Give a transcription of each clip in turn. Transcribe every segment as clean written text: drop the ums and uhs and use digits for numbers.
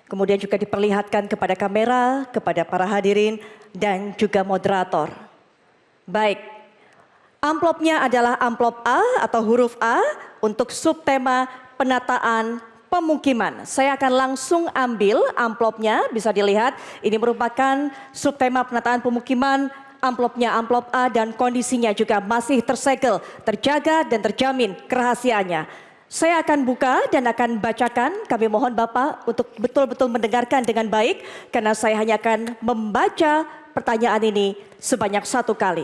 Kemudian juga diperlihatkan kepada kamera, kepada para hadirin, dan juga moderator. Baik, amplopnya adalah amplop A atau huruf A untuk subtema penataan pemukiman. Saya akan langsung ambil amplopnya, bisa dilihat ini merupakan subtema penataan pemukiman, amplopnya amplop A dan kondisinya juga masih tersegel, terjaga dan terjamin kerahasiaannya. Saya akan buka dan akan bacakan, kami mohon Bapak untuk betul-betul mendengarkan dengan baik karena saya hanya akan membaca pertanyaan ini sebanyak 1 kali.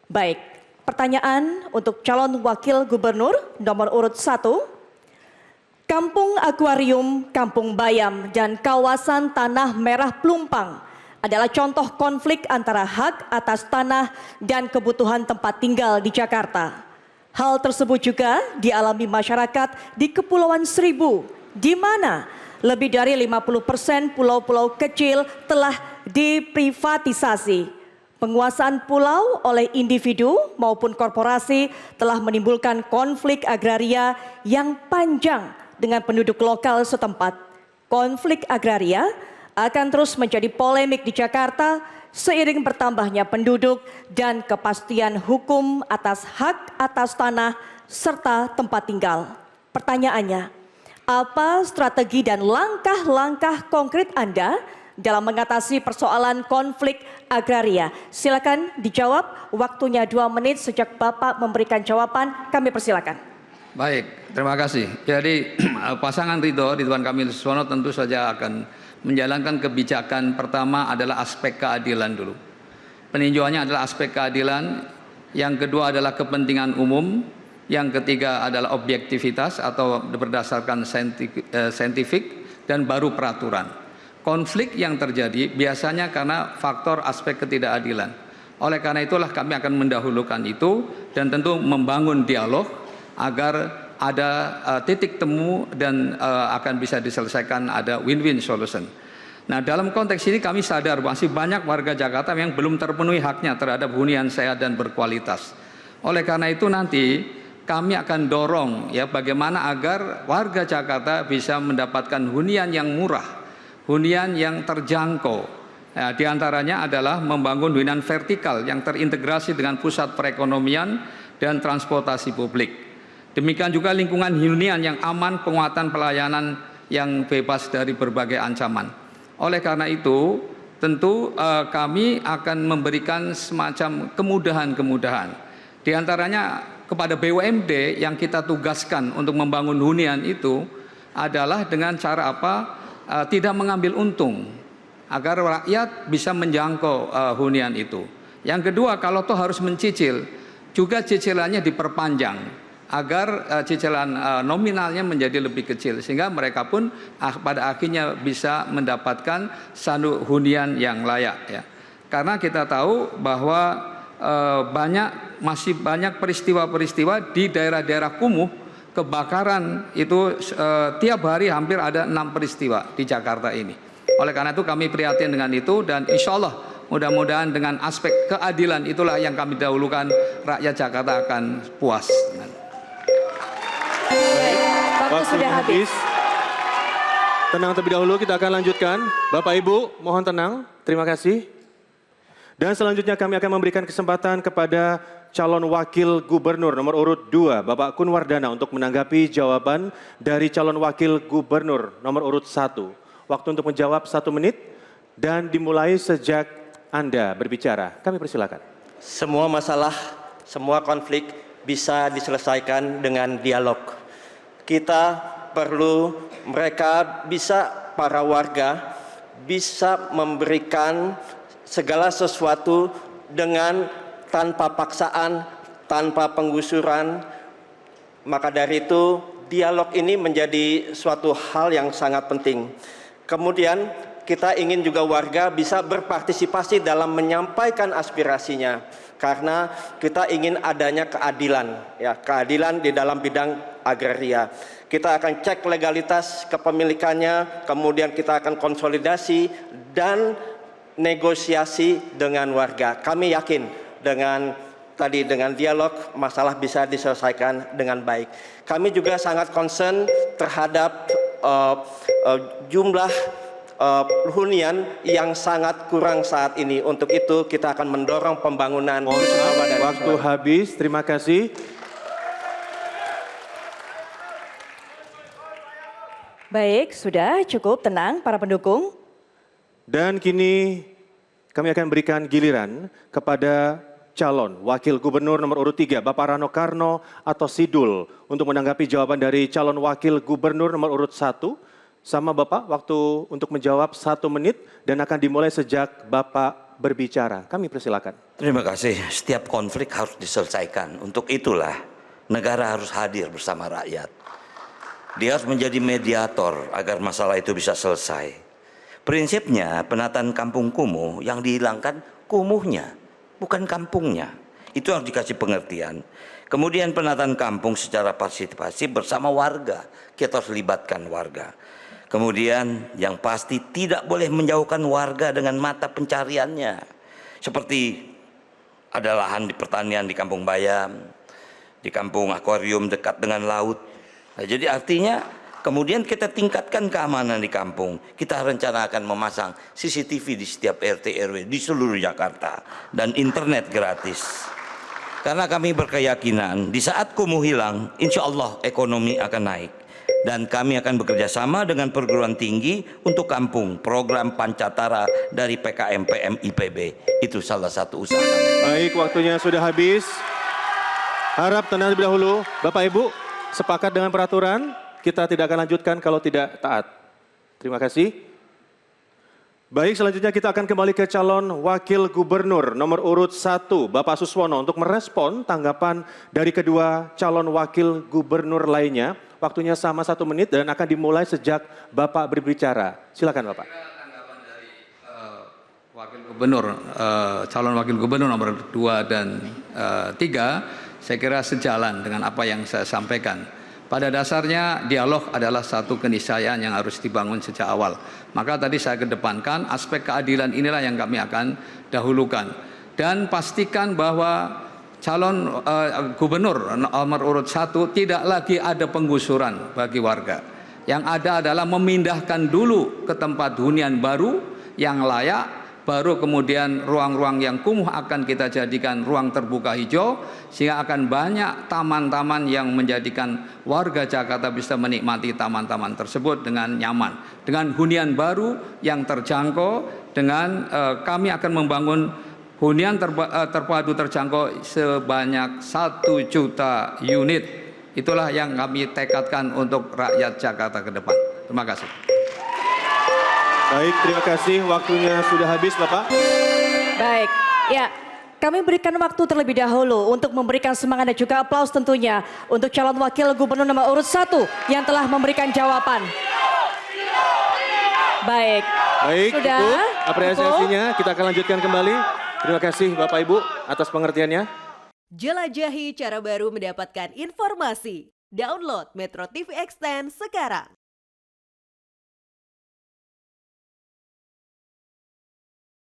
Baik, pertanyaan untuk calon wakil gubernur nomor urut 1. Kampung Akuarium, Kampung Bayam, dan kawasan Tanah Merah Plumpang adalah contoh konflik antara hak atas tanah dan kebutuhan tempat tinggal di Jakarta. Hal tersebut juga dialami masyarakat di Kepulauan Seribu, di mana lebih dari 50% pulau-pulau kecil telah diprivatisasi. Penguasaan pulau oleh individu maupun korporasi telah menimbulkan konflik agraria yang panjang dengan penduduk lokal setempat. Konflik agraria akan terus menjadi polemik di Jakarta seiring bertambahnya penduduk dan kepastian hukum atas hak atas tanah serta tempat tinggal. Pertanyaannya, apa strategi dan langkah-langkah konkret Anda dalam mengatasi persoalan konflik agraria? Silakan dijawab, waktunya 2 menit sejak Bapak memberikan jawaban, kami persilakan. Baik, terima kasih. Jadi pasangan Ridwan Kamil Suswono tentu saja akan menjalankan kebijakan. Pertama adalah aspek keadilan dulu. Peninjauannya adalah aspek keadilan, yang kedua adalah kepentingan umum, yang ketiga adalah objektivitas atau berdasarkan saintifik, dan baru peraturan. Konflik yang terjadi biasanya karena faktor aspek ketidakadilan. Oleh karena itulah kami akan mendahulukan itu dan tentu membangun dialog agar ada titik temu dan akan bisa diselesaikan, ada win-win solution. Nah, dalam konteks ini kami sadar masih banyak warga Jakarta yang belum terpenuhi haknya terhadap hunian sehat dan berkualitas. Oleh karena itu nanti kami akan dorong ya bagaimana agar warga Jakarta bisa mendapatkan hunian yang murah, hunian yang terjangkau. Ya, di antaranya adalah membangun hunian vertikal yang terintegrasi dengan pusat perekonomian dan transportasi publik. Demikian juga lingkungan hunian yang aman, penguatan pelayanan yang bebas dari berbagai ancaman. Oleh karena itu, tentu kami akan memberikan semacam kemudahan-kemudahan. Di antaranya kepada BUMD yang kita tugaskan untuk membangun hunian itu adalah dengan cara apa? Tidak mengambil untung, agar rakyat bisa menjangkau hunian itu. Yang kedua, kalau toh harus mencicil, juga cicilannya diperpanjang agar cicilan nominalnya menjadi lebih kecil sehingga mereka pun pada akhirnya bisa mendapatkan satu hunian yang layak ya. Karena kita tahu bahwa masih banyak peristiwa-peristiwa di daerah-daerah kumuh kebakaran itu tiap hari hampir ada 6 peristiwa di Jakarta ini. Oleh karena itu kami prihatin dengan itu dan insya Allah mudah-mudahan dengan aspek keadilan itulah yang kami dahulukan, rakyat Jakarta akan puas. Waktu sudah habis. Tenang terlebih dahulu, kita akan lanjutkan. Bapak Ibu, mohon tenang. Terima kasih. Dan selanjutnya kami akan memberikan kesempatan kepada calon wakil gubernur nomor urut 2, Bapak Kun Wardana untuk menanggapi jawaban dari calon wakil gubernur nomor urut 1. Waktu untuk menjawab 1 menit dan dimulai sejak Anda berbicara. Kami persilakan. Semua masalah, semua konflik bisa diselesaikan dengan dialog. Kita perlu mereka bisa, para warga bisa memberikan segala sesuatu dengan tanpa paksaan, tanpa penggusuran. Maka dari itu dialog ini menjadi suatu hal yang sangat penting. Kemudian kita ingin juga warga bisa berpartisipasi dalam menyampaikan aspirasinya, karena kita ingin adanya keadilan, ya, keadilan di dalam bidang agraria. Kita akan cek legalitas kepemilikannya, kemudian kita akan konsolidasi dan negosiasi dengan warga. Kami yakin dengan dialog masalah bisa diselesaikan dengan baik. Kami juga sangat concern terhadap jumlah hunian yang sangat kurang saat ini. Untuk itu kita akan mendorong pembangunan bersama dan Waktu habis, terima kasih. Baik, sudah cukup tenang para pendukung. Dan kini kami akan berikan giliran kepada calon Wakil Gubernur nomor urut 3, Bapak Rano Karno atau Sidul, untuk menanggapi jawaban dari calon Wakil Gubernur nomor urut 1. Sama Bapak, waktu untuk menjawab 1 menit dan akan dimulai sejak Bapak berbicara. Kami persilakan. Terima kasih. Setiap konflik harus diselesaikan. Untuk itulah negara harus hadir bersama rakyat. Dia harus menjadi mediator agar masalah itu bisa selesai. Prinsipnya penataan kampung kumuh yang dihilangkan kumuhnya, bukan kampungnya. Itu harus dikasih pengertian. Kemudian penataan kampung secara partisipasi bersama warga. Kita harus libatkan warga. Kemudian yang pasti tidak boleh menjauhkan warga dengan mata pencariannya. Seperti ada lahan di pertanian di Kampung Bayam, di Kampung Akuarium dekat dengan laut. Nah, jadi artinya kemudian kita tingkatkan keamanan di kampung. Kita rencana akan memasang CCTV di setiap RT RW di seluruh Jakarta dan internet gratis. Karena kami berkeyakinan di saat kumuh hilang, insya Allah ekonomi akan naik. Dan kami akan bekerja sama dengan perguruan tinggi untuk kampung program Pancatara dari PKM PM IPB. Itu salah satu usaha kami. Baik, waktunya sudah habis. Harap tenang terlebih dahulu. Bapak Ibu, sepakat dengan peraturan? Kita tidak akan lanjutkan kalau tidak taat. Terima kasih. Baik, selanjutnya kita akan kembali ke calon Wakil Gubernur nomor urut 1, Bapak Suswono, untuk merespon tanggapan dari kedua calon Wakil Gubernur lainnya. Waktunya sama 1 menit dan akan dimulai sejak Bapak berbicara. Silakan Bapak. Tanggapan dari Wakil Gubernur, calon Wakil Gubernur nomor 2 dan 3, saya kira sejalan dengan apa yang saya sampaikan. Pada dasarnya dialog adalah satu keniscayaan yang harus dibangun sejak awal. Maka tadi saya kedepankan aspek keadilan inilah yang kami akan dahulukan. Dan pastikan bahwa calon gubernur nomor urut 1 tidak lagi ada penggusuran bagi warga. Yang ada adalah memindahkan dulu ke tempat hunian baru yang layak, baru kemudian ruang-ruang yang kumuh akan kita jadikan ruang terbuka hijau, sehingga akan banyak taman-taman yang menjadikan warga Jakarta bisa menikmati taman-taman tersebut dengan nyaman. Dengan hunian baru yang terjangkau, dengan kami akan membangun hunian terpadu terjangkau sebanyak 1 juta unit. Itulah yang kami tekadkan untuk rakyat Jakarta ke depan. Terima kasih. Baik, terima kasih. Waktunya sudah habis, Bapak. Baik, ya. Kami berikan waktu terlebih dahulu untuk memberikan semangat dan juga aplaus tentunya untuk calon Wakil Gubernur nomor urut 1 yang telah memberikan jawaban. Baik. Baik, Sudah? cukup apresiasinya. Cukup? Kita akan lanjutkan kembali. Terima kasih Bapak Ibu atas pengertiannya. Jelajahi cara baru mendapatkan informasi. Download Metro TV Extend sekarang.